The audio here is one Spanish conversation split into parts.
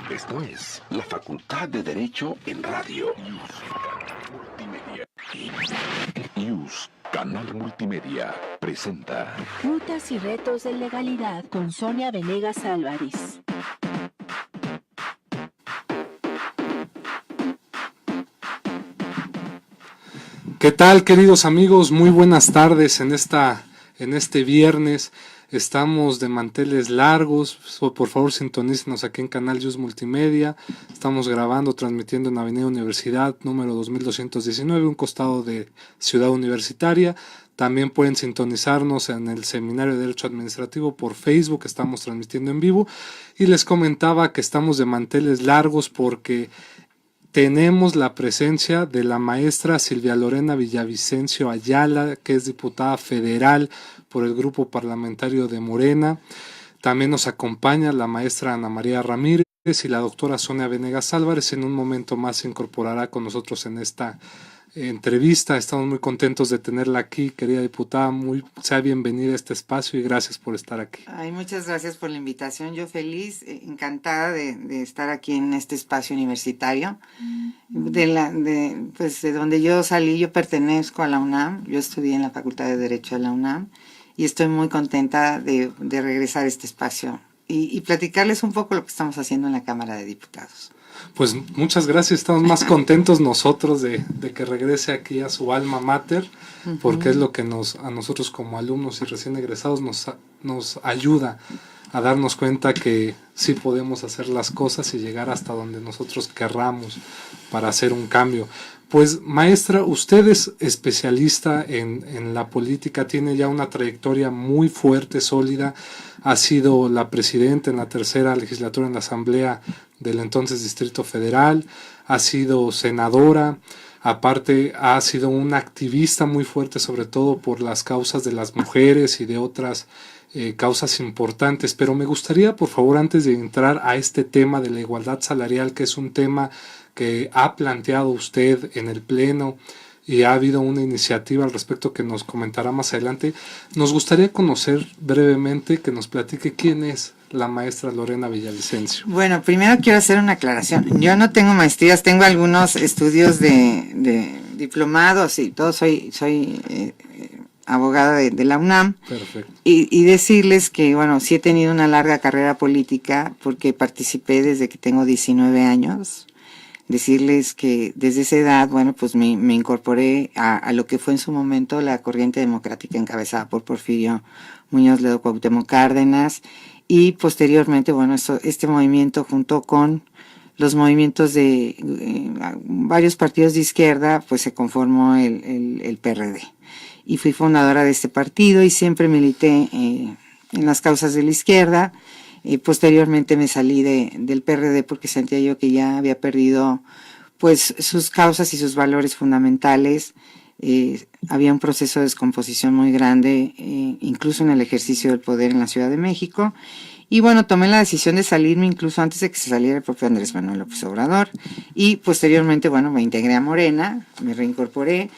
Esto es la Facultad de Derecho en Radio. IUS, Canal Multimedia, presenta Rutas y retos de legalidad con Sonia Venegas Álvarez. ¿Qué tal, queridos amigos? Muy buenas tardes en este viernes. Estamos de manteles largos. Por favor, sintonícenos aquí en Canal IUS Multimedia. Estamos grabando, transmitiendo en Avenida Universidad, número 2219, un costado de Ciudad Universitaria. También pueden sintonizarnos en el Seminario de Derecho Administrativo por Facebook, estamos transmitiendo en vivo. Y les comentaba que estamos de manteles largos porque tenemos la presencia de la maestra Silvia Lorena Villavicencio Ayala, que es diputada federal por el grupo parlamentario de Morena. También nos acompaña la maestra Ana María Ramírez y la doctora Sonia Venegas Álvarez. En un momento más se incorporará con nosotros en esta entrevista. Estamos muy contentos de tenerla aquí, querida diputada. Sea bienvenida a este espacio y gracias por estar aquí. Ay, muchas gracias por la invitación. Yo feliz, encantada de estar aquí en este espacio universitario. De donde yo salí, yo pertenezco a la UNAM. Yo estudié en la Facultad de Derecho de la UNAM y estoy muy contenta de regresar a este espacio y platicarles un poco lo que estamos haciendo en la Cámara de Diputados. Pues muchas gracias, estamos más contentos nosotros de que regrese aquí a su alma mater, porque es lo que a nosotros como alumnos y recién egresados nos ayuda a darnos cuenta que sí podemos hacer las cosas y llegar hasta donde nosotros querramos para hacer un cambio. Pues maestra, usted es especialista en la política, tiene ya una trayectoria muy fuerte, sólida, ha sido la presidenta en la tercera legislatura en la Asamblea del entonces Distrito Federal, ha sido senadora, aparte ha sido una activista muy fuerte, sobre todo por las causas de las mujeres y de otras causas importantes. Pero me gustaría, por favor, antes de entrar a este tema de la igualdad salarial, que es un tema que ha planteado usted en el Pleno y ha habido una iniciativa al respecto que nos comentará más adelante, nos gustaría conocer brevemente, que nos platique quién es la maestra Lorena Villavicencio. Bueno, primero quiero hacer una aclaración. Yo no tengo maestrías, tengo algunos estudios de diplomados y todo, soy abogada de la UNAM. Perfecto. Y decirles que, bueno, sí he tenido una larga carrera política porque participé desde que tengo 19 años. Decirles que desde esa edad, bueno, pues me incorporé a lo que fue en su momento la corriente democrática encabezada por Porfirio Muñoz Ledo Cuauhtémoc Cárdenas y posteriormente, bueno, este movimiento junto con los movimientos de varios partidos de izquierda, pues se conformó el PRD. Y fui fundadora de este partido y siempre milité en las causas de la izquierda. Posteriormente me salí del PRD porque sentía yo que ya había perdido pues sus causas y sus valores fundamentales. Había un proceso de descomposición muy grande, incluso en el ejercicio del poder en la Ciudad de México. Y bueno, tomé la decisión de salirme incluso antes de que se saliera el propio Andrés Manuel López Obrador. Y posteriormente, bueno, me integré a Morena, me reincorporé.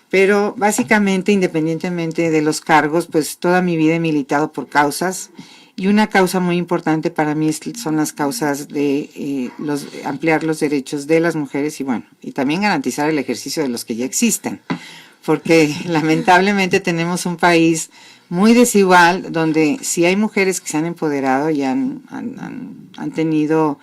Pero básicamente, independientemente de los cargos, pues toda mi vida he militado por causas. Y una causa muy importante para mí son las causas de ampliar los derechos de las mujeres y también garantizar el ejercicio de los que ya existen. Porque lamentablemente tenemos un país muy desigual donde sí hay mujeres que se han empoderado y han tenido,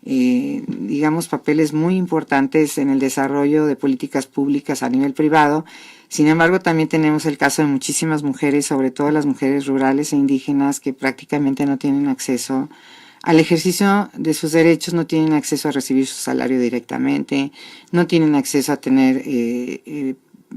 digamos, papeles muy importantes en el desarrollo de políticas públicas a nivel privado. Sin embargo, también tenemos el caso de muchísimas mujeres, sobre todo las mujeres rurales e indígenas, que prácticamente no tienen acceso al ejercicio de sus derechos, no tienen acceso a recibir su salario directamente, no tienen acceso a tener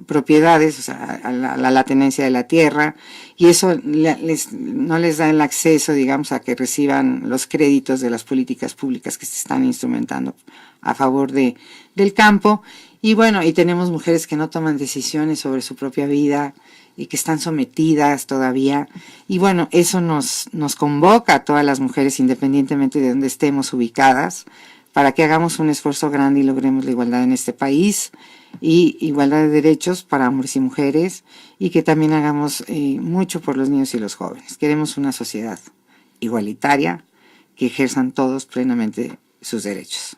propiedades, o sea, a la tenencia de la tierra, y eso no les da el acceso, digamos, a que reciban los créditos de las políticas públicas que se están instrumentando a favor del campo. Y bueno, y tenemos mujeres que no toman decisiones sobre su propia vida y que están sometidas todavía. Y bueno, eso nos convoca a todas las mujeres, independientemente de donde estemos ubicadas, para que hagamos un esfuerzo grande y logremos la igualdad en este país y igualdad de derechos para hombres y mujeres, y que también hagamos mucho por los niños y los jóvenes. Queremos una sociedad igualitaria, que ejerzan todos plenamente sus derechos.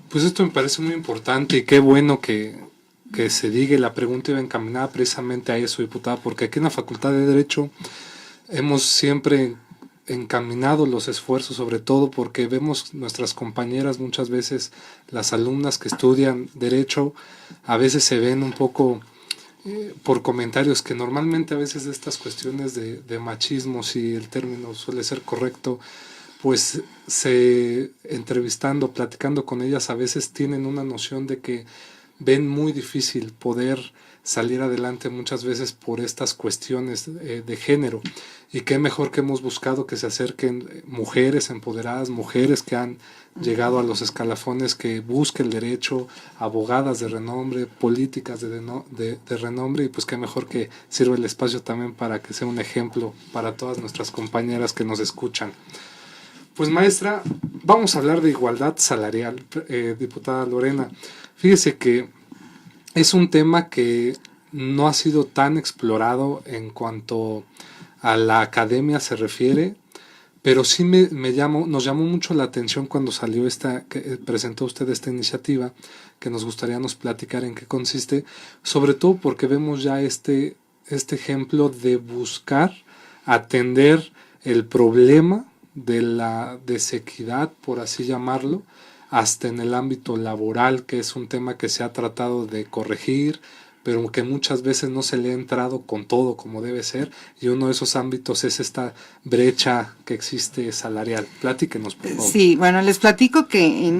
Pues esto me parece muy importante y qué bueno que se diga. La pregunta iba encaminada precisamente a eso, diputada, porque aquí en la Facultad de Derecho hemos siempre encaminado los esfuerzos, sobre todo porque vemos nuestras compañeras, muchas veces las alumnas que estudian Derecho, a veces se ven un poco por comentarios que normalmente a veces de estas cuestiones de machismo, si el término suele ser correcto, pues entrevistando, platicando con ellas, a veces tienen una noción de que ven muy difícil poder salir adelante muchas veces por estas cuestiones de género. Y qué mejor que hemos buscado que se acerquen mujeres empoderadas, mujeres que han llegado a los escalafones, que busquen el derecho, abogadas de renombre, políticas de renombre, y pues qué mejor que sirva el espacio también para que sea un ejemplo para todas nuestras compañeras que nos escuchan. Pues maestra, vamos a hablar de igualdad salarial, diputada Lorena. Fíjese que es un tema que no ha sido tan explorado en cuanto a la academia se refiere, pero sí nos llamó mucho la atención cuando salió que presentó usted esta iniciativa, que nos gustaría platicar en qué consiste, sobre todo porque vemos ya este ejemplo de buscar atender el problema de la desequidad, por así llamarlo, hasta en el ámbito laboral, que es un tema que se ha tratado de corregir, pero que muchas veces no se le ha entrado con todo como debe ser, y uno de esos ámbitos es esta brecha que existe salarial. Platíquenos, por favor. Sí, bueno, les platico que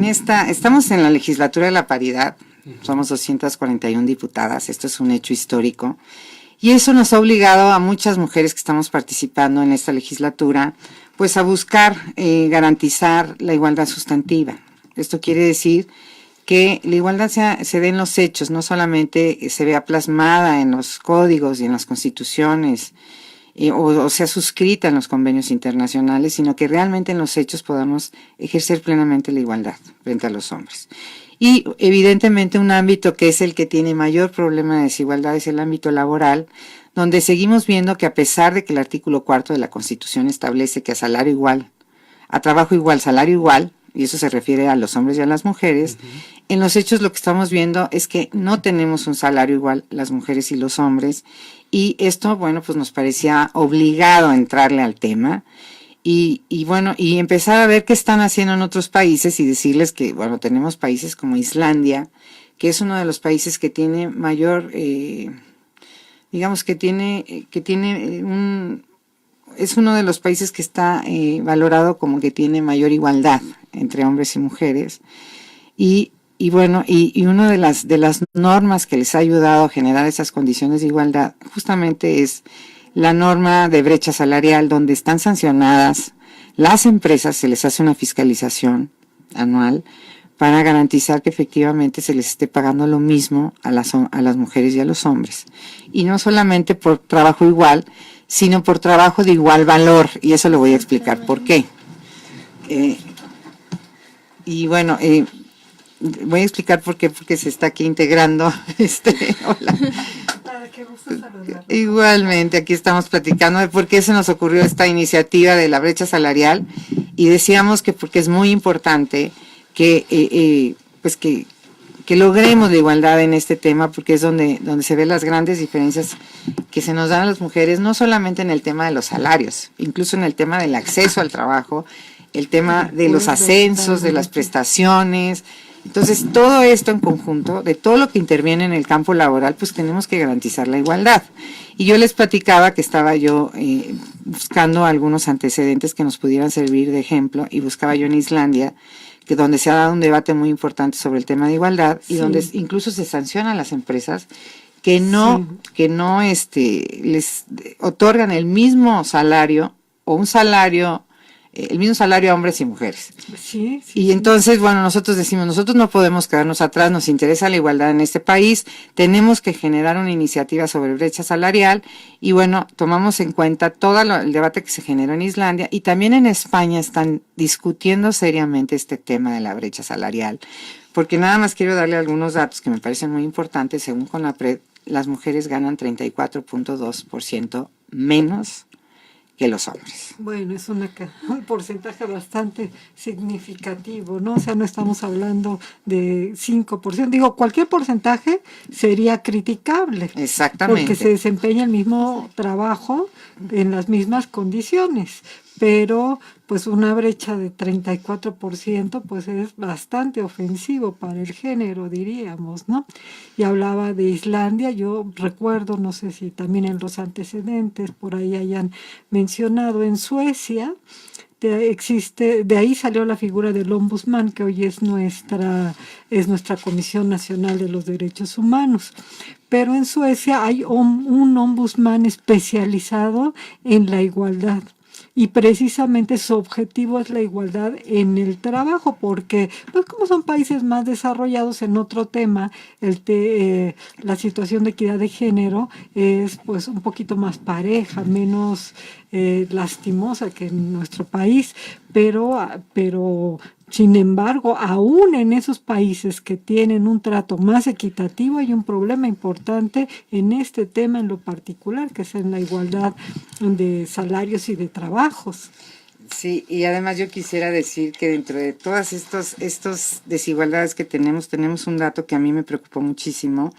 estamos en la legislatura de la paridad, somos 241 diputadas, esto es un hecho histórico, y eso nos ha obligado a muchas mujeres que estamos participando en esta legislatura, pues a buscar garantizar la igualdad sustantiva. Esto quiere decir que la igualdad se dé en los hechos, no solamente se vea plasmada en los códigos y en las constituciones, o sea suscrita en los convenios internacionales, sino que realmente en los hechos podamos ejercer plenamente la igualdad frente a los hombres. Y evidentemente un ámbito que es el que tiene mayor problema de desigualdad es el ámbito laboral, donde seguimos viendo que a pesar de que el artículo 4 de la Constitución establece que a salario igual, a trabajo igual, salario igual, y eso se refiere a los hombres y a las mujeres, en los hechos lo que estamos viendo es que no tenemos un salario igual las mujeres y los hombres, y esto, bueno, pues nos parecía obligado a entrarle al tema, y empezar a ver qué están haciendo en otros países y decirles que, bueno, tenemos países como Islandia, que es uno de los países que tiene mayor, es uno de los países que está valorado como que tiene mayor igualdad entre hombres y mujeres, y una de las normas que les ha ayudado a generar esas condiciones de igualdad justamente es la norma de brecha salarial, donde están sancionadas las empresas, se les hace una fiscalización anual para garantizar que efectivamente se les esté pagando lo mismo a las mujeres y a los hombres. Y no solamente por trabajo igual, sino por trabajo de igual valor, y eso lo voy a explicar por qué. Voy a explicar por qué, porque se está aquí integrando. Hola. Qué gusto saludarlo. Igualmente, aquí estamos platicando de por qué se nos ocurrió esta iniciativa de la brecha salarial, y decíamos que porque es muy importante que logremos la igualdad en este tema, porque es donde se ven las grandes diferencias que se nos dan a las mujeres, no solamente en el tema de los salarios, incluso en el tema del acceso al trabajo, el tema de los ascensos, de las prestaciones. Entonces, todo esto en conjunto, de todo lo que interviene en el campo laboral, pues tenemos que garantizar la igualdad. Y yo les platicaba que estaba yo buscando algunos antecedentes que nos pudieran servir de ejemplo, y buscaba yo en Islandia, que donde se ha dado un debate muy importante sobre el tema de igualdad, y donde incluso se sancionan a las empresas que les otorgan el mismo salario o el mismo salario a hombres y mujeres. Y entonces, bueno, nosotros decimos, nosotros no podemos quedarnos atrás, nos interesa la igualdad en este país, tenemos que generar una iniciativa sobre brecha salarial, y bueno, tomamos en cuenta todo el debate que se generó en Islandia, y también en España están discutiendo seriamente este tema de la brecha salarial, porque nada más quiero darle algunos datos que me parecen muy importantes. Según CONAPRED, las mujeres ganan 34.2% menos que los hombres. Bueno, es un porcentaje bastante significativo, ¿no? O sea, no estamos hablando de 5%. Digo, cualquier porcentaje sería criticable. Exactamente. Porque se desempeña el mismo trabajo en las mismas condiciones. Pero, pues, una brecha de 34%, pues, es bastante ofensivo para el género, diríamos, ¿no? Y hablaba de Islandia, yo recuerdo, no sé si también en los antecedentes por ahí hayan mencionado, en Suecia de ahí salió la figura del ombudsman, que hoy es nuestra Comisión Nacional de los Derechos Humanos. Pero en Suecia hay un ombudsman especializado en la igualdad. Y precisamente su objetivo es la igualdad en el trabajo, porque pues como son países más desarrollados en otro tema, la situación de equidad de género es pues un poquito más pareja, menos lastimosa que en nuestro país, pero sin embargo, aún en esos países que tienen un trato más equitativo, hay un problema importante en este tema en lo particular, que es en la igualdad de salarios y de trabajos. Sí, y además yo quisiera decir que dentro de todas estas desigualdades que tenemos un dato que a mí me preocupó muchísimo,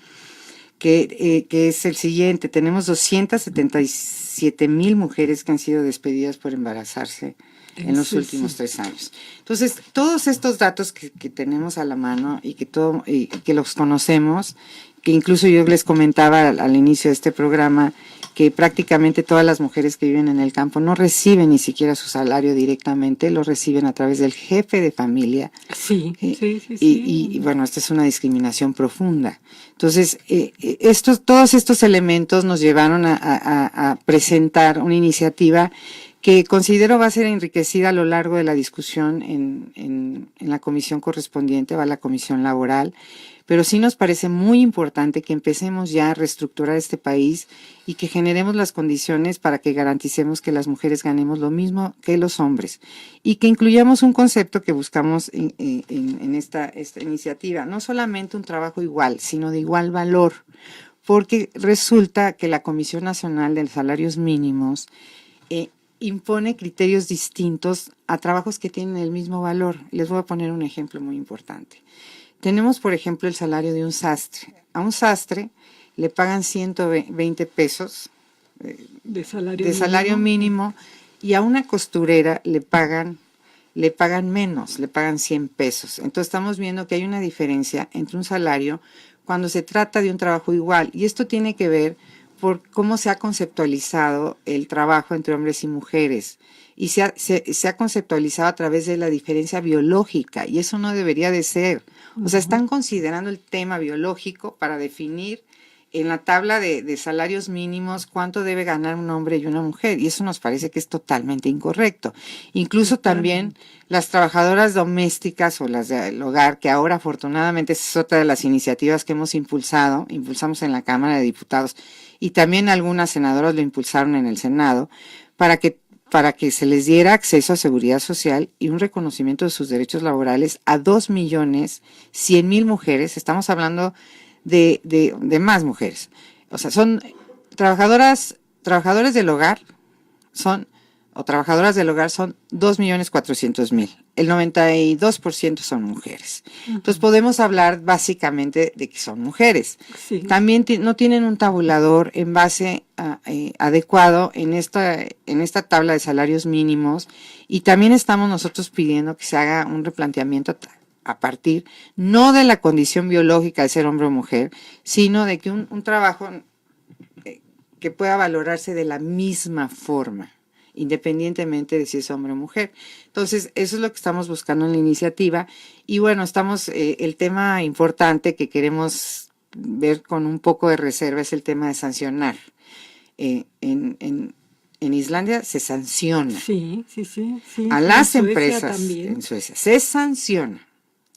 que es el siguiente: tenemos 277,000 mujeres que han sido despedidas por embarazarse en los últimos 3 años. Entonces, todos estos datos que tenemos a la mano y que los conocemos, que incluso yo les comentaba al inicio de este programa, que prácticamente todas las mujeres que viven en el campo no reciben ni siquiera su salario directamente, lo reciben a través del jefe de familia. Sí. Y bueno, esta es una discriminación profunda. Entonces, todos estos elementos nos llevaron a presentar una iniciativa que considero va a ser enriquecida a lo largo de la discusión en la comisión correspondiente, va a la comisión laboral, pero sí nos parece muy importante que empecemos ya a reestructurar este país y que generemos las condiciones para que garanticemos que las mujeres ganemos lo mismo que los hombres y que incluyamos un concepto que buscamos en esta iniciativa, no solamente un trabajo igual, sino de igual valor, porque resulta que la Comisión Nacional de Salarios Mínimos impone criterios distintos a trabajos que tienen el mismo valor. Les voy a poner un ejemplo muy importante. Tenemos, por ejemplo, el salario de un sastre. A un sastre le pagan 120 pesos de salario mínimo, y a una costurera le pagan menos, le pagan 100 pesos. Entonces estamos viendo que hay una diferencia entre un salario cuando se trata de un trabajo igual, y esto tiene que ver por cómo se ha conceptualizado el trabajo entre hombres y mujeres, y se ha conceptualizado a través de la diferencia biológica, y eso no debería de ser. O sea, están considerando el tema biológico para definir en la tabla de salarios mínimos cuánto debe ganar un hombre y una mujer, y eso nos parece que es totalmente incorrecto. Incluso también las trabajadoras domésticas o las del hogar, que ahora afortunadamente es otra de las iniciativas que impulsamos en la Cámara de Diputados, y también algunas senadoras lo impulsaron en el Senado, para que se les diera acceso a seguridad social y un reconocimiento de sus derechos laborales a 2,100,000 mujeres. Estamos hablando de más mujeres. O sea, son trabajadores del hogar, trabajadoras del hogar son 2,400,000. El 92% son mujeres. Entonces podemos hablar básicamente de que son mujeres. Sí. También no tienen un tabulador en base adecuado en esta tabla de salarios mínimos, y también estamos nosotros pidiendo que se haga un replanteamiento a partir no de la condición biológica de ser hombre o mujer, sino de que un trabajo que pueda valorarse de la misma forma, independientemente de si es hombre o mujer. Entonces, eso es lo que estamos buscando en la iniciativa. Y bueno, el tema importante que queremos ver con un poco de reserva es el tema de sancionar. En Islandia se sanciona. Sí. A las en empresas también. en Suecia se sanciona.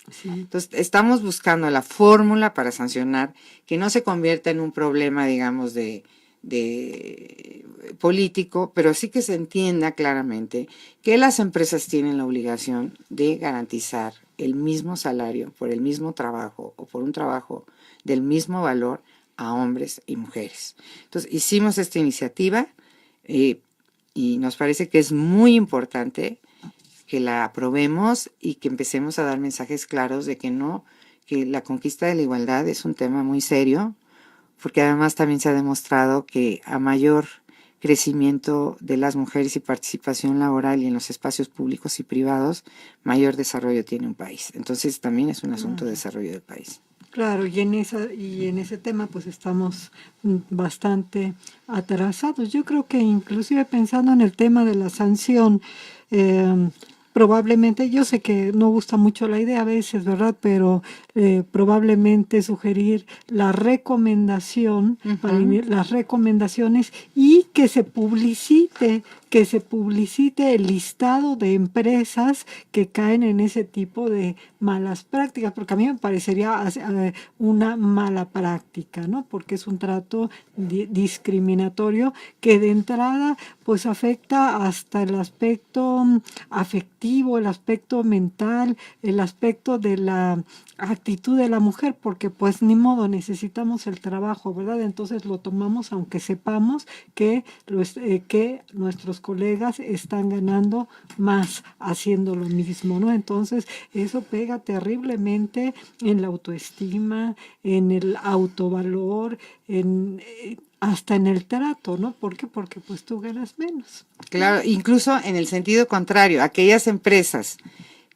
Sí. Entonces, estamos buscando la fórmula para sancionar, que no se convierta en un problema, digamos, de político, pero sí que se entienda claramente que las empresas tienen la obligación de garantizar el mismo salario por el mismo trabajo o por un trabajo del mismo valor a hombres y mujeres. Entonces, hicimos esta iniciativa, y nos parece que es muy importante que la aprobemos y que empecemos a dar mensajes claros de que no, que la conquista de la igualdad es un tema muy serio, porque además también se ha demostrado que a mayor crecimiento de las mujeres y participación laboral y en los espacios públicos y privados, mayor desarrollo tiene un país. Entonces también es un asunto de desarrollo del país. Claro, y en ese tema pues estamos bastante atrasados. Yo creo que inclusive pensando en el tema de la sanción, probablemente, yo sé que no gusta mucho la idea a veces, ¿verdad? Pero probablemente sugerir la recomendación, las recomendaciones y que se publicite el listado de empresas que caen en ese tipo de malas prácticas, porque a mí me parecería una mala práctica, ¿no? Porque es un trato discriminatorio que de entrada pues afecta hasta el aspecto afectivo, el aspecto mental, el aspecto de la actitud de la mujer, porque pues ni modo, necesitamos el trabajo, ¿verdad? Entonces lo tomamos aunque sepamos que nuestros colegas están ganando más haciendo lo mismo, ¿no? Entonces eso pega terriblemente en la autoestima, en el autovalor, hasta en el trato, ¿no? ¿Por qué? Porque pues tú ganas menos. Claro, incluso en el sentido contrario, aquellas empresas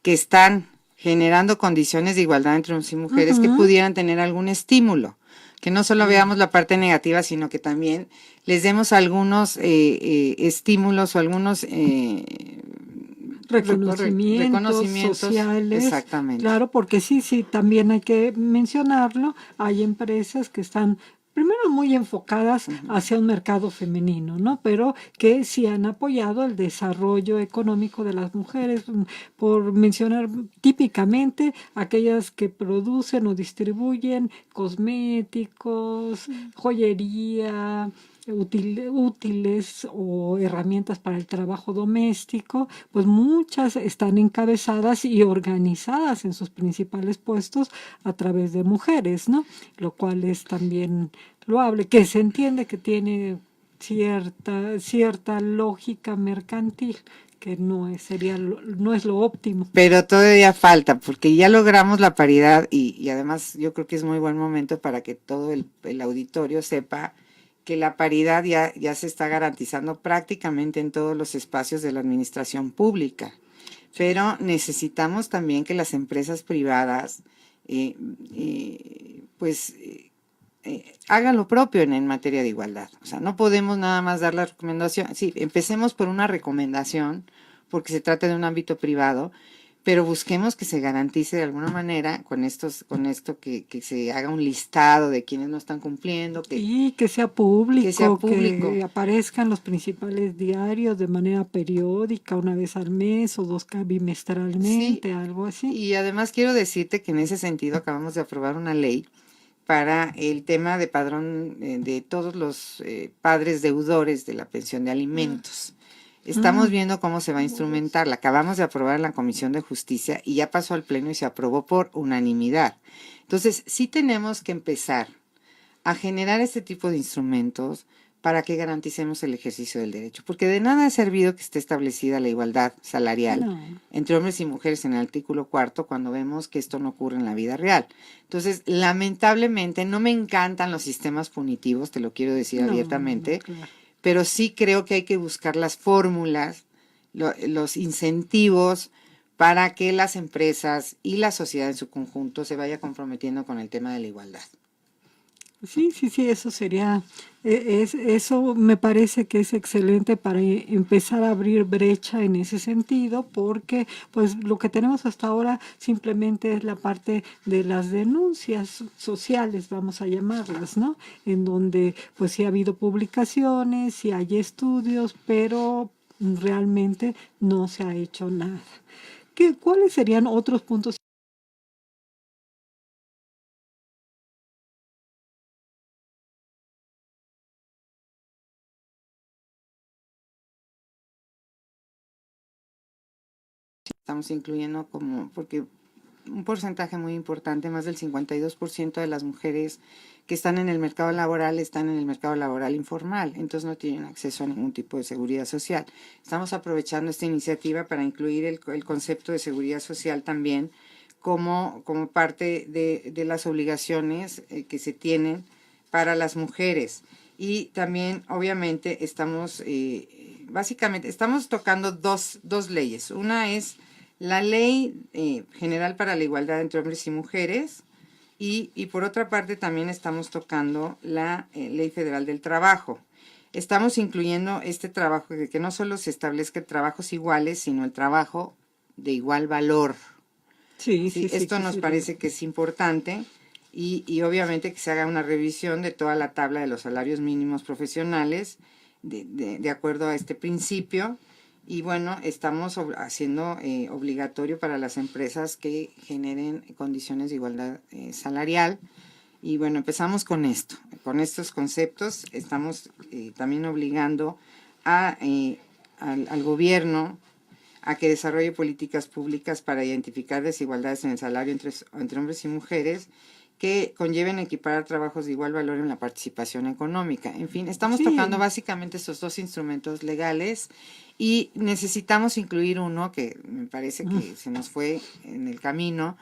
que están generando condiciones de igualdad entre hombres y mujeres que pudieran tener algún estímulo, que no solo veamos la parte negativa, sino que también les demos algunos estímulos o algunos reconocimientos sociales. Exactamente. Claro, porque sí, también hay que mencionarlo. Hay empresas que están primero muy enfocadas hacia un mercado femenino, ¿no? Pero que sí han apoyado el desarrollo económico de las mujeres, por mencionar típicamente aquellas que producen o distribuyen cosméticos, joyería, útiles o herramientas para el trabajo doméstico, pues muchas están encabezadas y organizadas en sus principales puestos a través de mujeres, ¿no? Lo cual es también loable, que se entiende que tiene cierta lógica mercantil, que no es lo óptimo. Pero todavía falta, porque ya logramos la paridad y además yo creo que es muy buen momento para que todo el auditorio sepa que la paridad ya se está garantizando prácticamente en todos los espacios de la administración pública. Pero necesitamos también que las empresas privadas hagan lo propio en materia de igualdad. O sea, no podemos nada más dar la recomendación. Sí, empecemos por una recomendación, porque se trata de un ámbito privado, pero busquemos que se garantice de alguna manera con esto que se haga un listado de quienes no están cumpliendo. Y que sea público, que aparezcan los principales diarios de manera periódica, una vez al mes o dos bimestralmente, sí, algo así. Y además quiero decirte que en ese sentido acabamos de aprobar una ley para el tema de padrón de todos los padres deudores de la pensión de alimentos. Estamos viendo cómo se va a instrumentar. La acabamos de aprobar en la Comisión de Justicia y ya pasó al Pleno y se aprobó por unanimidad. Entonces, sí tenemos que empezar a generar este tipo de instrumentos para que garanticemos el ejercicio del derecho. Porque de nada ha servido que esté establecida la igualdad salarial entre hombres y mujeres en el artículo 4 cuando vemos que esto no ocurre en la vida real. Entonces, lamentablemente, no me encantan los sistemas punitivos, te lo quiero decir abiertamente, claro. Pero sí creo que hay que buscar las fórmulas, los incentivos para que las empresas y la sociedad en su conjunto se vaya comprometiendo con el tema de la igualdad. Sí, eso sería, eso me parece que es excelente para empezar a abrir brecha en ese sentido, porque pues lo que tenemos hasta ahora simplemente es la parte de las denuncias sociales, vamos a llamarlas, ¿no? En donde pues sí ha habido publicaciones, sí hay estudios, pero realmente no se ha hecho nada. ¿Cuáles serían otros puntos? Estamos incluyendo porque un porcentaje muy importante, más del 52% de las mujeres que están en el mercado laboral están en el mercado laboral informal, entonces no tienen acceso a ningún tipo de seguridad social. Estamos aprovechando esta iniciativa para incluir el concepto de seguridad social también como parte de las obligaciones que se tienen para las mujeres. Y también, obviamente, básicamente, estamos tocando dos leyes. Una es la Ley General para la Igualdad entre Hombres y Mujeres, y por otra parte también estamos tocando la Ley Federal del Trabajo. Estamos incluyendo este trabajo de que no solo se establezca trabajos iguales, sino el trabajo de igual valor. Sí, Esto nos parece que es importante y obviamente que se haga una revisión de toda la tabla de los salarios mínimos profesionales de acuerdo a este principio. Y bueno, estamos haciendo obligatorio para las empresas que generen condiciones de igualdad salarial. Y bueno, empezamos con esto. Con estos conceptos estamos también obligando al gobierno a que desarrolle políticas públicas para identificar desigualdades en el salario entre hombres y mujeres que conlleven equiparar trabajos de igual valor en la participación económica. En fin, estamos tocando básicamente estos dos instrumentos legales y necesitamos incluir uno que me parece que se nos fue en el camino,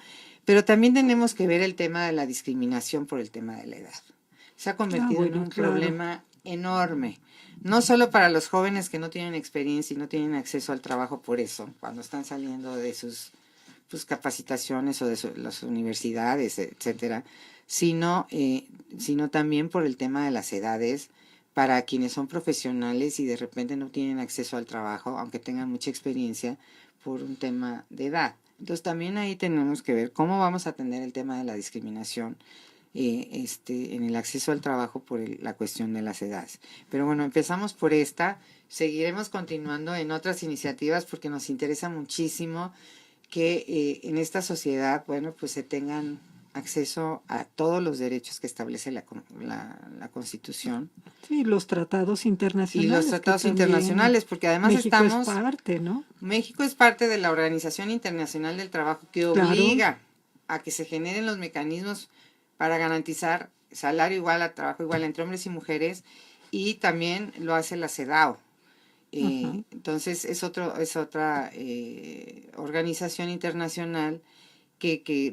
pero también tenemos que ver el tema de la discriminación por el tema de la edad. Se ha convertido en un problema enorme, no solo para los jóvenes que no tienen experiencia y no tienen acceso al trabajo por eso, cuando están saliendo de sus capacitaciones o de las universidades, etcétera, sino también por el tema de las edades para quienes son profesionales y de repente no tienen acceso al trabajo, aunque tengan mucha experiencia, por un tema de edad. Entonces también ahí tenemos que ver cómo vamos a atender el tema de la discriminación en el acceso al trabajo por la cuestión de las edades. Pero bueno, empezamos por esta, seguiremos continuando en otras iniciativas porque nos interesa muchísimo que en esta sociedad, bueno, pues se tengan acceso a todos los derechos que establece la Constitución. Sí, los tratados internacionales. Y los tratados internacionales, porque además México estamos... es parte, ¿no? México es parte de la Organización Internacional del Trabajo que obliga a que se generen los mecanismos para garantizar salario igual a trabajo igual entre hombres y mujeres, y también lo hace la CEDAW. Entonces es otra organización internacional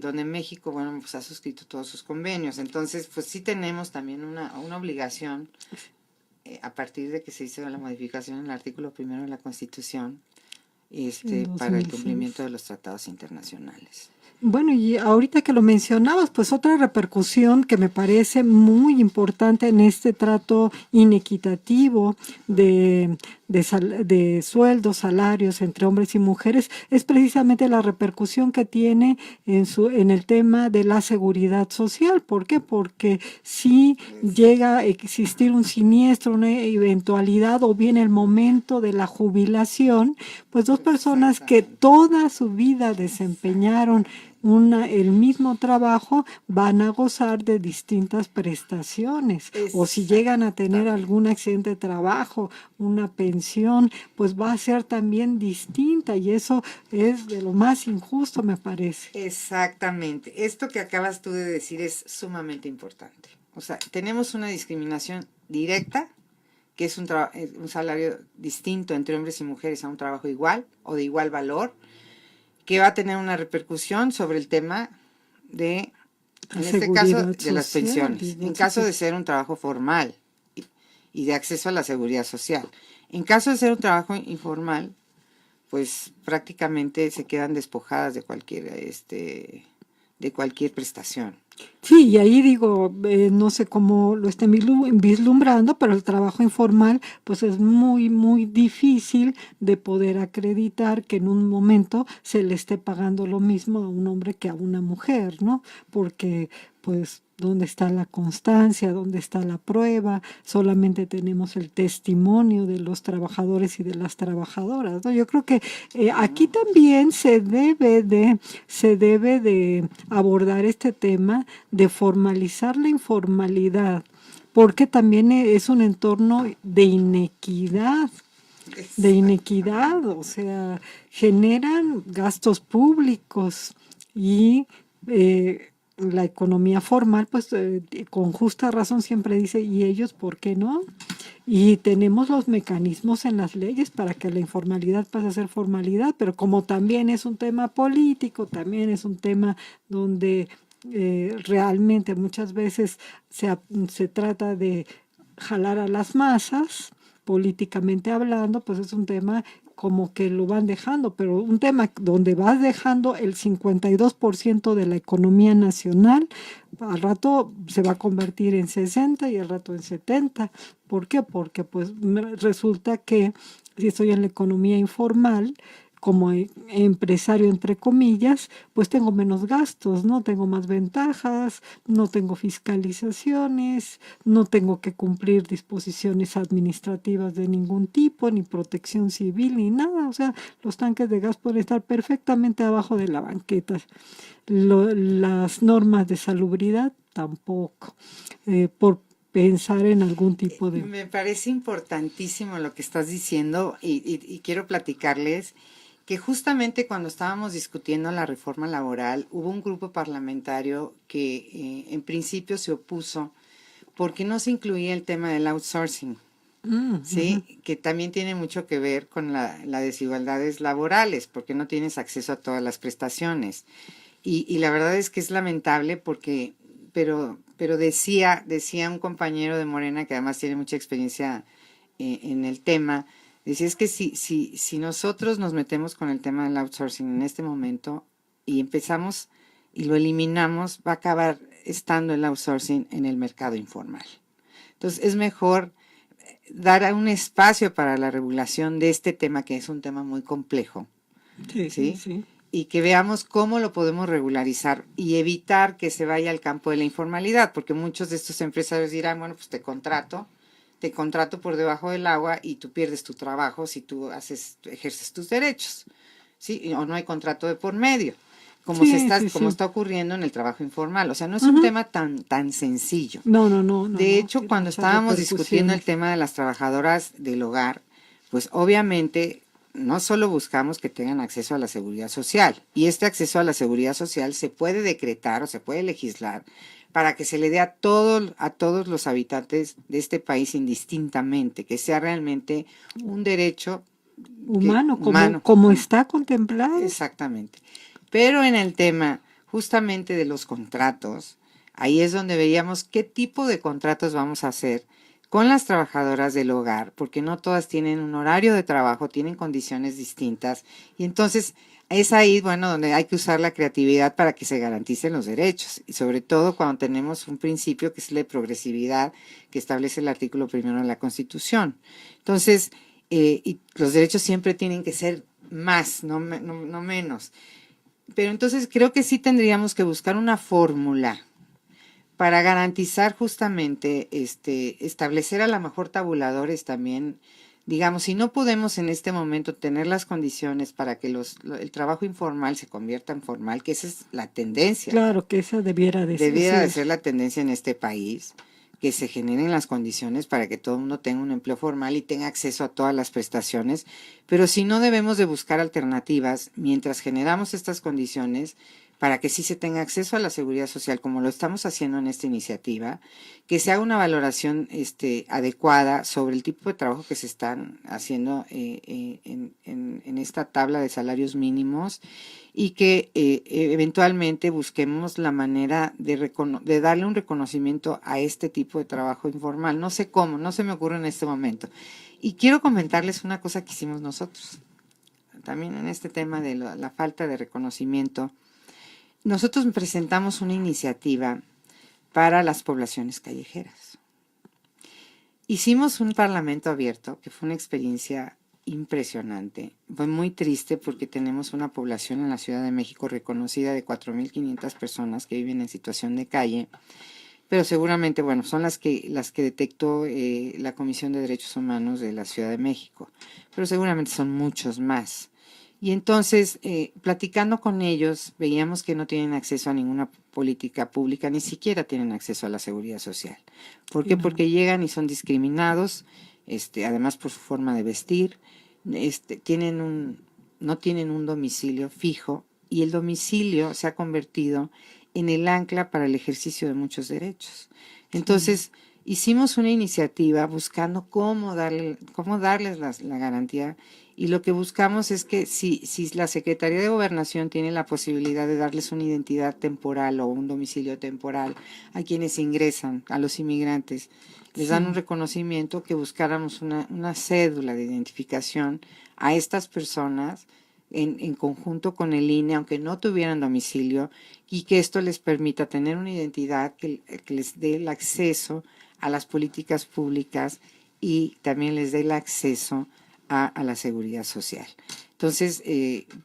donde México, bueno, pues ha suscrito todos sus convenios. Entonces, pues sí tenemos también una obligación a partir de que se hizo la modificación en el artículo 1 de la Constitución para el cumplimiento de los tratados internacionales. Bueno, y ahorita que lo mencionabas, pues otra repercusión que me parece muy importante en este trato inequitativo de sueldos, salarios entre hombres y mujeres es precisamente la repercusión que tiene en el tema de la seguridad social. ¿Por qué? Porque si llega a existir un siniestro, una eventualidad o bien el momento de la jubilación, pues dos personas que toda su vida desempeñaron el mismo trabajo van a gozar de distintas prestaciones, o si llegan a tener algún accidente de trabajo, una pensión, pues va a ser también distinta, y eso es de lo más injusto, me parece. Exactamente, esto que acabas tú de decir es sumamente importante. O sea, tenemos una discriminación directa, que es un salario distinto entre hombres y mujeres a un trabajo igual o de igual valor, que va a tener una repercusión sobre el tema en este caso, de las pensiones, en caso de ser un trabajo formal y de acceso a la seguridad social. En caso de ser un trabajo informal, pues prácticamente se quedan despojadas de cualquier prestación. Sí, y ahí digo, no sé cómo lo estén vislumbrando, pero el trabajo informal pues es muy, muy difícil de poder acreditar que en un momento se le esté pagando lo mismo a un hombre que a una mujer, ¿no? Porque pues ¿dónde está la constancia? ¿Dónde está la prueba? Solamente tenemos el testimonio de los trabajadores y de las trabajadoras, ¿no? Yo creo que aquí también se debe de abordar este tema de formalizar la informalidad, porque también es un entorno de inequidad. de inequidad, o sea, generan gastos públicos y la economía formal, pues con justa razón siempre dice, ¿y ellos por qué no? Y tenemos los mecanismos en las leyes para que la informalidad pase a ser formalidad, pero como también es un tema político, también es un tema donde realmente muchas veces se trata de jalar a las masas, políticamente hablando, pues es un tema como que lo van dejando, pero un tema donde vas dejando el 52% de la economía nacional, al rato se va a convertir en 60 y al rato en 70. ¿Por qué? Porque pues resulta que si estoy en la economía informal, como empresario entre comillas, pues tengo menos gastos, ¿no? Tengo más ventajas, no tengo fiscalizaciones, no tengo que cumplir disposiciones administrativas de ningún tipo, ni protección civil, ni nada. O sea, los tanques de gas pueden estar perfectamente abajo de la banqueta. Las normas de salubridad tampoco. Por pensar en algún tipo de... Me parece importantísimo lo que estás diciendo y quiero platicarles que justamente cuando estábamos discutiendo la reforma laboral, hubo un grupo parlamentario que en principio se opuso porque no se incluía el tema del outsourcing, ¿sí? Que también tiene mucho que ver con las desigualdades laborales, porque no tienes acceso a todas las prestaciones. Y la verdad es que es lamentable porque, pero decía un compañero de Morena, que además tiene mucha experiencia en el tema, decía, es que si nosotros nos metemos con el tema del outsourcing en este momento y empezamos y lo eliminamos, va a acabar estando el outsourcing en el mercado informal. Entonces es mejor dar un espacio para la regulación de este tema, que es un tema muy complejo. ¿Sí? Y que veamos cómo lo podemos regularizar y evitar que se vaya al campo de la informalidad, porque muchos de estos empresarios dirán, bueno, pues te contrato por debajo del agua y tú pierdes tu trabajo si tú ejerces tus derechos, ¿sí? O no hay contrato de por medio, como está ocurriendo en el trabajo informal. O sea, no es un tema tan sencillo. No. De hecho, cuando estábamos discutiendo el tema de las trabajadoras del hogar, pues obviamente no solo buscamos que tengan acceso a la seguridad social, y este acceso a la seguridad social se puede decretar o se puede legislar para que se le dé a todos los habitantes de este país indistintamente, que sea realmente un derecho humano, como está contemplado. Exactamente. Pero en el tema justamente de los contratos, ahí es donde veríamos qué tipo de contratos vamos a hacer con las trabajadoras del hogar, porque no todas tienen un horario de trabajo, tienen condiciones distintas, y entonces es ahí, bueno, donde hay que usar la creatividad para que se garanticen los derechos, y sobre todo cuando tenemos un principio que es la de progresividad que establece el artículo 1 de la Constitución. Entonces, y los derechos siempre tienen que ser más, no menos. Pero entonces creo que sí tendríamos que buscar una fórmula para garantizar justamente, establecer a lo mejor tabuladores también. Digamos, si no podemos en este momento tener las condiciones para que el trabajo informal se convierta en formal, que esa es la tendencia. Claro, que esa debiera de ser la tendencia en este país, que se generen las condiciones para que todo el mundo tenga un empleo formal y tenga acceso a todas las prestaciones, pero si no, debemos de buscar alternativas mientras generamos estas condiciones para que sí se tenga acceso a la seguridad social, como lo estamos haciendo en esta iniciativa, que se haga una valoración adecuada sobre el tipo de trabajo que se están haciendo en esta tabla de salarios mínimos, y que eventualmente busquemos la manera de darle un reconocimiento a este tipo de trabajo informal. No sé cómo, no se me ocurre en este momento. Y quiero comentarles una cosa que hicimos nosotros, también en este tema de la falta de reconocimiento. Nosotros presentamos una iniciativa para las poblaciones callejeras. Hicimos un parlamento abierto, que fue una experiencia impresionante. Fue muy triste porque tenemos una población en la Ciudad de México reconocida de 4,500 personas que viven en situación de calle, pero seguramente, bueno, son las que detectó la Comisión de Derechos Humanos de la Ciudad de México, pero seguramente son muchos más. Y entonces, platicando con ellos, veíamos que no tienen acceso a ninguna política pública, ni siquiera tienen acceso a la seguridad social. ¿Por qué? Porque llegan y son discriminados, además por su forma de vestir, no tienen un domicilio fijo, y el domicilio se ha convertido en el ancla para el ejercicio de muchos derechos. Entonces, hicimos una iniciativa buscando cómo darles la garantía, y lo que buscamos es que si la Secretaría de Gobernación tiene la posibilidad de darles una identidad temporal o un domicilio temporal a quienes ingresan, a los inmigrantes, les dan un reconocimiento, que buscáramos una cédula de identificación a estas personas en conjunto con el INE, aunque no tuvieran domicilio, y que esto les permita tener una identidad que les dé el acceso a las políticas públicas y también les dé el acceso a la seguridad social. Entonces,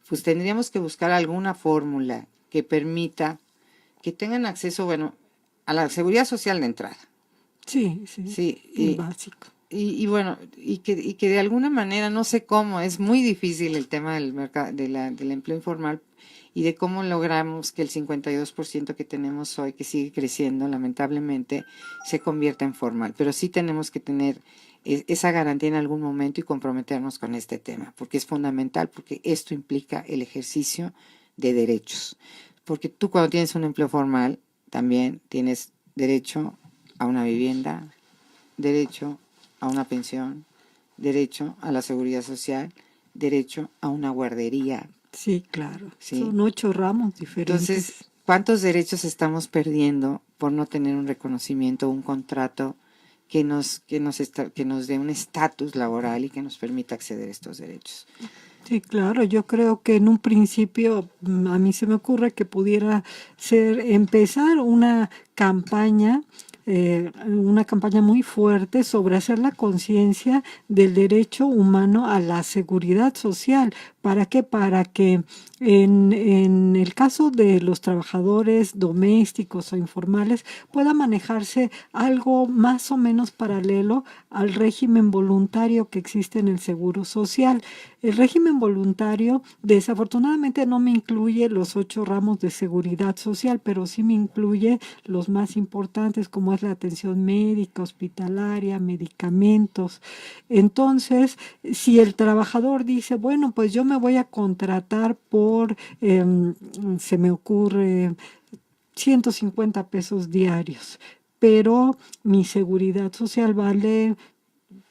pues tendríamos que buscar alguna fórmula que permita que tengan acceso, a la seguridad social de entrada. Sí, básico. Y bueno, y que de alguna manera, no sé cómo, es muy difícil el tema del mercado, del empleo informal, y de cómo logramos que el 52% que tenemos hoy, que sigue creciendo lamentablemente, se convierta en formal. Pero sí tenemos que tener esa garantía en algún momento y comprometernos con este tema, porque es fundamental, porque esto implica el ejercicio de derechos. Porque tú, cuando tienes un empleo formal, también tienes derecho a una vivienda, derecho a una pensión, derecho a la seguridad social, derecho a una guardería. Sí, claro. Sí. Son 8 ramos diferentes. Entonces, ¿cuántos derechos estamos perdiendo por no tener un reconocimiento, un contrato que nos dé un estatus laboral y que nos permita acceder a estos derechos? Sí, claro, yo creo que en un principio a mí se me ocurre que pudiera ser empezar una campaña muy fuerte sobre hacer la conciencia del derecho humano a la seguridad social. ¿Para qué? Para que en el caso de los trabajadores domésticos o informales pueda manejarse algo más o menos paralelo al régimen voluntario que existe en el Seguro Social. El régimen voluntario desafortunadamente no me incluye los 8 ramos de seguridad social, pero sí me incluye los más importantes, como es la atención médica, hospitalaria, medicamentos. Entonces, si el trabajador dice, bueno, pues yo me voy a contratar por, se me ocurre, 150 pesos diarios, pero mi seguridad social vale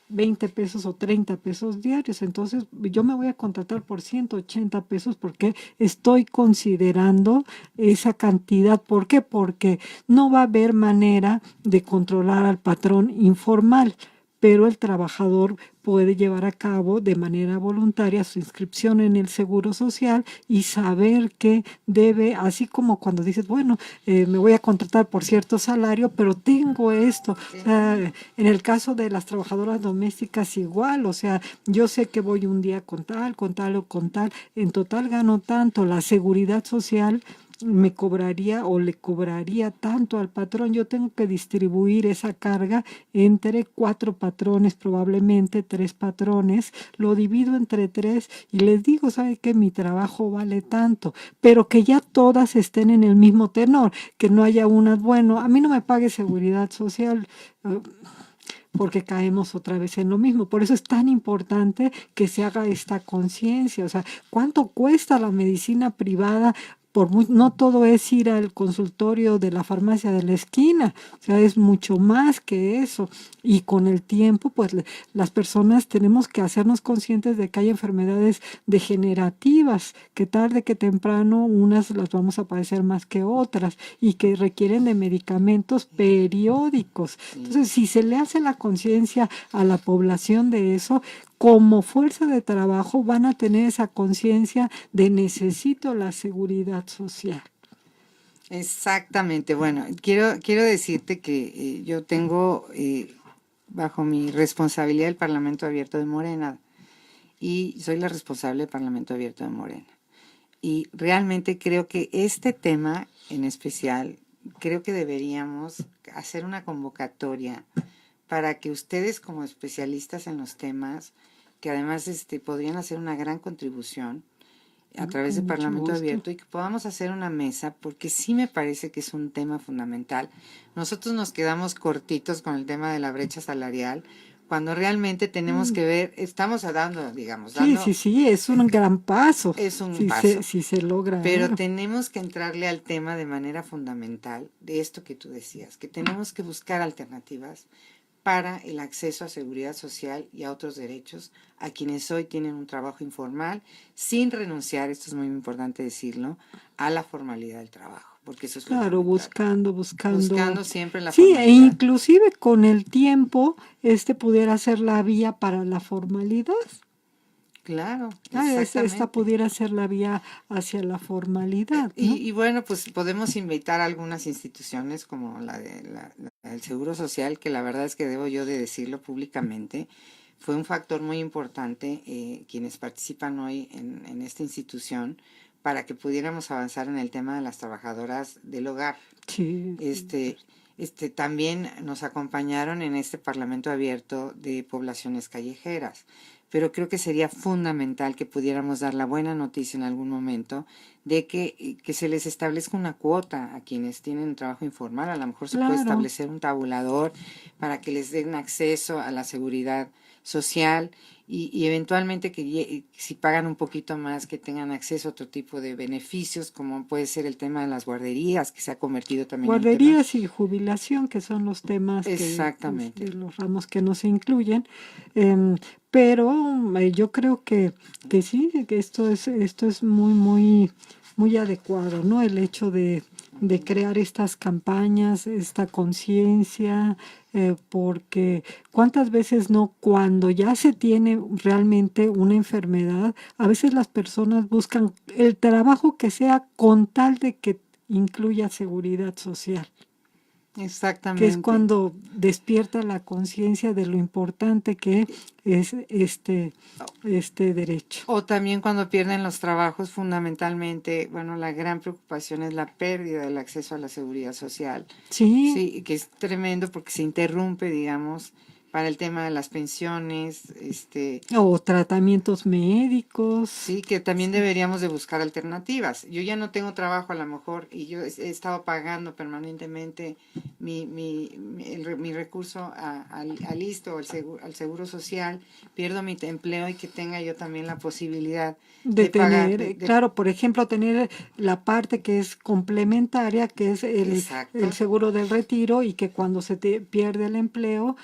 20 pesos o 30 pesos diarios, entonces yo me voy a contratar por 180 pesos porque estoy considerando esa cantidad. ¿Por qué? Porque no va a haber manera de controlar al patrón informal, pero el trabajador puede llevar a cabo de manera voluntaria su inscripción en el Seguro Social y saber que debe, así como cuando dices, bueno, me voy a contratar por cierto salario, pero tengo esto. O sea, en el caso de las trabajadoras domésticas igual, o sea, yo sé que voy un día con tal o con tal, en total gano tanto. La seguridad social me cobraría o le cobraría tanto al patrón. Yo tengo que distribuir esa carga entre 4 patrones, probablemente 3 patrones, lo divido entre 3 y les digo, ¿sabe qué? Mi trabajo vale tanto, pero que ya todas estén en el mismo tenor, que no haya unas, bueno, a mí no me pague seguridad social, porque caemos otra vez en lo mismo. Por eso es tan importante que se haga esta conciencia. O sea, ¿cuánto cuesta la medicina privada? No todo es ir al consultorio de la farmacia de la esquina, o sea, es mucho más que eso. Y con el tiempo, pues las personas tenemos que hacernos conscientes de que hay enfermedades degenerativas, que tarde que temprano unas las vamos a padecer más que otras y que requieren de medicamentos periódicos. Entonces, si se le hace la conciencia a la población de eso, como fuerza de trabajo van a tener esa conciencia de necesito la seguridad social. Exactamente. Bueno, quiero decirte que yo tengo bajo mi responsabilidad el Parlamento Abierto de Morena, y soy la responsable del Parlamento Abierto de Morena. Y realmente creo que este tema en especial, creo que deberíamos hacer una convocatoria para que ustedes, como especialistas en los temas, que además podrían hacer una gran contribución a través del Parlamento Abierto, y que podamos hacer una mesa, porque sí me parece que es un tema fundamental. Nosotros nos quedamos cortitos con el tema de la brecha salarial, cuando realmente tenemos que ver, estamos dando, digamos, Sí, es un gran paso. Es un si paso. Si se logra. Pero tenemos que entrarle al tema de manera fundamental de esto que tú decías, que tenemos que buscar alternativas para el acceso a seguridad social y a otros derechos a quienes hoy tienen un trabajo informal, sin renunciar, esto es muy importante decirlo, a la formalidad del trabajo, porque eso es claro, buscando siempre la sí, formalidad. e inclusive con el tiempo pudiera ser la vía para la formalidad. Claro, esta pudiera ser la vía hacia la formalidad, ¿no? Y bueno, pues podemos invitar a algunas instituciones como la del Seguro Social, que la verdad es que debo yo de decirlo públicamente, fue un factor muy importante quienes participan hoy en esta institución para que pudiéramos avanzar en el tema de las trabajadoras del hogar. Sí. También nos acompañaron en este Parlamento Abierto de Poblaciones Callejeras, pero creo que sería fundamental que pudiéramos dar la buena noticia en algún momento de que se les establezca una cuota a quienes tienen trabajo informal. A lo mejor se puede establecer un tabulador para que les den acceso a la seguridad social y eventualmente que si pagan un poquito más que tengan acceso a otro tipo de beneficios, como puede ser el tema de las guarderías, que se ha convertido también guarderías y jubilación, que son los temas exactamente de los ramos que no se incluyen, pero yo creo que sí, que esto es muy adecuado, ¿no? El hecho de crear estas campañas, esta conciencia, porque cuántas veces no, cuando ya se tiene realmente una enfermedad, a veces las personas buscan el trabajo que sea con tal de que incluya seguridad social. Exactamente. Que es cuando despierta la conciencia de lo importante que es este derecho. O también cuando pierden los trabajos, fundamentalmente, bueno, la gran preocupación es la pérdida del acceso a la seguridad social. Sí. Sí, que es tremendo porque se interrumpe, digamos, para el tema de las pensiones, o tratamientos médicos. Sí, que también deberíamos de buscar alternativas. Yo ya no tengo trabajo a lo mejor y yo he estado pagando permanentemente mi recurso al ISSSTE o al seguro social, pierdo mi empleo y que tenga yo también la posibilidad de tener, claro, por ejemplo, tener la parte que es complementaria, que es el seguro del retiro, y que cuando se te pierde el empleo,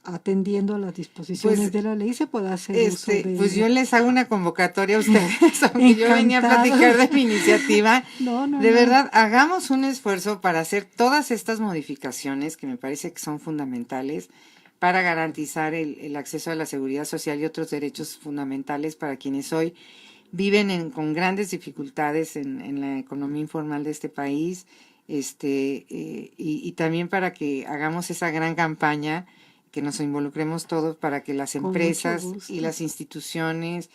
atendiendo a las disposiciones de la ley, se puede hacer uso de pues yo les hago una convocatoria a ustedes, aunque yo venía a platicar de mi iniciativa. De verdad, hagamos un esfuerzo para hacer todas estas modificaciones que me parece que son fundamentales para garantizar el acceso a la seguridad social y otros derechos fundamentales para quienes hoy viven con grandes dificultades en la economía informal de este país, y también para que hagamos esa gran campaña, que nos involucremos todos para que las empresas y las instituciones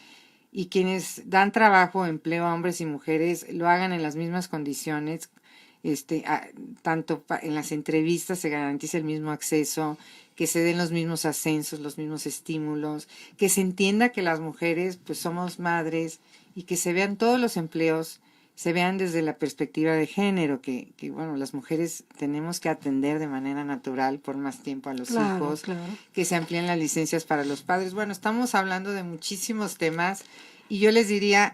y quienes dan trabajo, empleo a hombres y mujeres, lo hagan en las mismas condiciones, tanto en las entrevistas se garantice el mismo acceso, que se den los mismos ascensos, los mismos estímulos, que se entienda que las mujeres pues somos madres y que se vean todos los empleos, se vean desde la perspectiva de género, que bueno, las mujeres tenemos que atender de manera natural por más tiempo a los hijos, que se amplíen las licencias para los padres. Bueno, estamos hablando de muchísimos temas y yo les diría,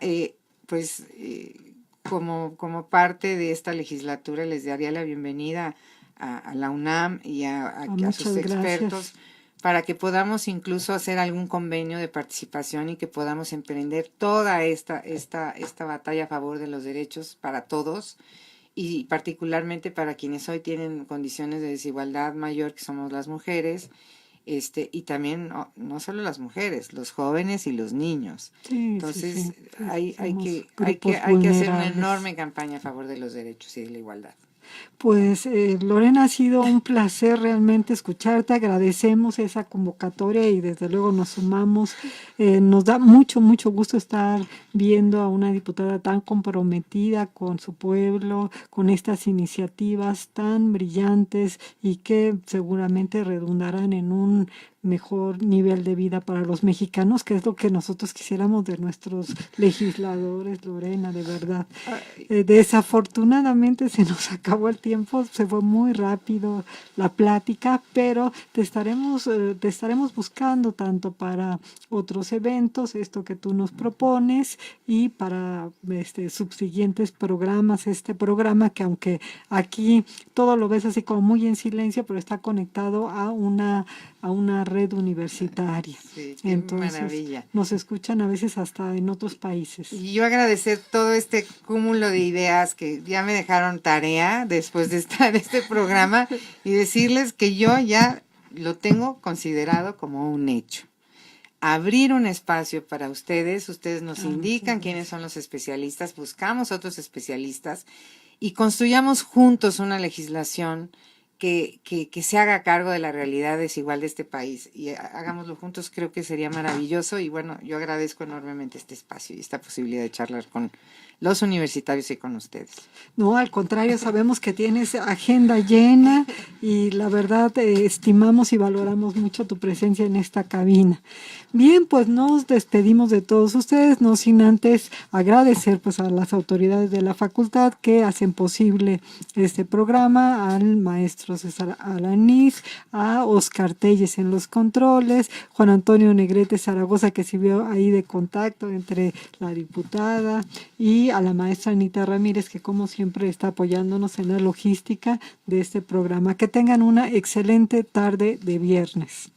como parte de esta legislatura, les daría la bienvenida a la UNAM y a sus expertos, para que podamos incluso hacer algún convenio de participación y que podamos emprender toda esta batalla a favor de los derechos para todos y particularmente para quienes hoy tienen condiciones de desigualdad mayor, que somos las mujeres, y también no solo las mujeres, los jóvenes y los niños. Entonces hay que hacer una enorme campaña a favor de los derechos y de la igualdad. Pues Lorena, ha sido un placer realmente escucharte, agradecemos esa convocatoria y desde luego nos sumamos. Nos da mucho gusto estar viendo a una diputada tan comprometida con su pueblo, con estas iniciativas tan brillantes y que seguramente redundarán en un mejor nivel de vida para los mexicanos, que es lo que nosotros quisiéramos de nuestros legisladores, Lorena, de verdad. Desafortunadamente se nos acabó el tiempo, se fue muy rápido la plática, pero te estaremos buscando tanto para otros eventos, esto que tú nos propones, y para subsiguientes programas, este programa que aunque aquí todo lo ves así como muy en silencio, pero está conectado a una red universitaria. Sí, qué entonces maravilla. nos escuchan a veces hasta en otros países. Y yo agradecer todo este cúmulo de ideas que ya me dejaron tarea después de estar en este programa y decirles que yo ya lo tengo considerado como un hecho. Abrir un espacio para ustedes nos indican quiénes son los especialistas, buscamos otros especialistas y construyamos juntos una legislación que se haga cargo de la realidad desigual de este país y hagámoslo juntos, creo que sería maravilloso. Y bueno, yo agradezco enormemente este espacio y esta posibilidad de charlar con los universitarios y con ustedes. No, al contrario, sabemos que tienes agenda llena y la verdad estimamos y valoramos mucho tu presencia en esta cabina. Bien, pues nos despedimos de todos ustedes, no sin antes agradecer pues a las autoridades de la facultad que hacen posible este programa, al maestro César Alanís, a Oscar Telles en los controles, Juan Antonio Negrete Zaragoza que sirvió ahí de contacto entre la diputada, y a la maestra Anita Ramírez que como siempre está apoyándonos en la logística de este programa. Que tengan una excelente tarde de viernes.